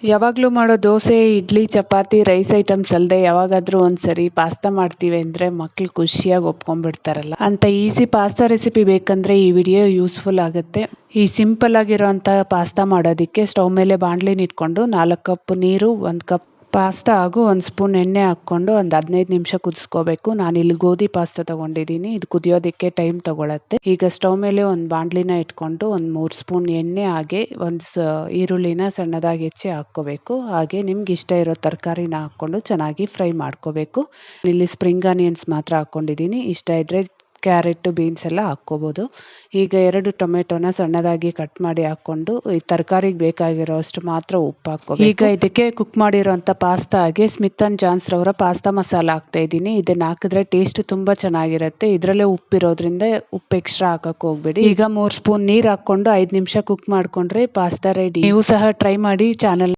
ಯಾವಾಗಲೂ ಮಾಡೋ dosa, idli, chapati, rice items ಅಲ್ಲದೆ ಯಾವಾಗಾದರೂ ಒಂದ್ಸರಿ ಪಾಸ್ತಾ ಮಾಡ್ತೀವಿ ಅಂದರೆ ಮಕ್ಕಳು ಖುಷಿಯಾಗಿ ಒಪ್ಕೊಂಡ್ಬಿಡ್ತಾರಲ್ಲ. ಅಂತ ಈಸಿ ಪಾಸ್ತಾ ರೆಸಿಪಿ ಬೇಕಂದರೆ ಈ ವಿಡಿಯೋ ಯೂಸ್ಫುಲ್ ಆಗುತ್ತೆ. ಈ ಸಿಂಪಲ್ ಆಗಿರೋಂಥ ಪಾಸ್ತಾ ಮಾಡೋದಕ್ಕೆ ಸ್ಟವ್ ಮೇಲೆ ಬಾಣಲಿನ ಇಟ್ಕೊಂಡು 4 ಕಪ್ ನೀರು, 1 ಕಪ್ ಪಾಸ್ತಾ ಹಾಗೂ 1 ಸ್ಪೂನ್ ಎಣ್ಣೆ ಹಾಕ್ಕೊಂಡು ಒಂದು 15 ನಿಮಿಷ ಕುದಿಸ್ಕೋಬೇಕು. ನಾನಿಲ್ಲಿ ಗೋಧಿ ಪಾಸ್ತಾ ತೊಗೊಂಡಿದ್ದೀನಿ. ಇದು ಕುದಿಯೋದಕ್ಕೆ ಟೈಮ್ ತೊಗೊಳತ್ತೆ. ಈಗ ಸ್ಟವ್ ಮೇಲೆ ಒಂದು ಬಾಣಲಿನ ಇಟ್ಕೊಂಡು ಒಂದು 3 ಸ್ಪೂನ್ ಎಣ್ಣೆ ಹಾಗೆ ಒಂದು ಈರುಳ್ಳಿನ ಸಣ್ಣದಾಗಿ ಹೆಚ್ಚಿ ಹಾಕ್ಕೋಬೇಕು. ಹಾಗೆ ನಿಮ್ಗೆ ಇಷ್ಟ ಇರೋ ತರಕಾರಿನ ಹಾಕ್ಕೊಂಡು ಚೆನ್ನಾಗಿ ಫ್ರೈ ಮಾಡ್ಕೋಬೇಕು. ಇಲ್ಲಿ ಸ್ಪ್ರಿಂಗ್ ಆನಿಯನ್ಸ್ ಮಾತ್ರ ಹಾಕ್ಕೊಂಡಿದ್ದೀನಿ. ಇಷ್ಟ ಇದ್ದರೆ ಕ್ಯಾರೆಟ್, ಬೀನ್ಸ್ ಎಲ್ಲ ಹಾಕ್ಕೋಬೋದು. ಈಗ 2 ಟೊಮೆಟೊನ ಸಣ್ಣದಾಗಿ ಕಟ್ ಮಾಡಿ ಹಾಕ್ಕೊಂಡು ಈ ತರಕಾರಿಗೆ ಬೇಕಾಗಿರೋ ಅಷ್ಟು ಮಾತ್ರ ಉಪ್ಪು ಹಾಕ್ಕೋಬೇಕು. ಈಗ ಇದಕ್ಕೆ ಕುಕ್ ಮಾಡಿರೋಂಥ ಪಾಸ್ತಾಗೆ ಸ್ಮಿತ್ ಆ್ಯಂಡ್ ಜಾನ್ಸ್ ರವರ ಪಾಸ್ತಾ ಮಸಾಲ ಹಾಕ್ತಾ ಇದ್ದೀನಿ. ಇದನ್ನ ಹಾಕಿದ್ರೆ ಟೇಸ್ಟ್ ತುಂಬ ಚೆನ್ನಾಗಿರುತ್ತೆ. ಇದರಲ್ಲೇ ಉಪ್ಪಿರೋದ್ರಿಂದ ಉಪ್ಪು ಎಕ್ಸ್ಟ್ರಾ ಹಾಕಕ್ಕೆ ಹೋಗ್ಬೇಡಿ. ಈಗ 3 ಸ್ಪೂನ್ ನೀರು ಹಾಕ್ಕೊಂಡು 5 ನಿಮಿಷ ಕುಕ್ ಮಾಡ್ಕೊಂಡ್ರೆ ಪಾಸ್ತಾ ರೆಡಿ. ನೀವು ಸಹ ಟ್ರೈ ಮಾಡಿ. ಚಾನಲ್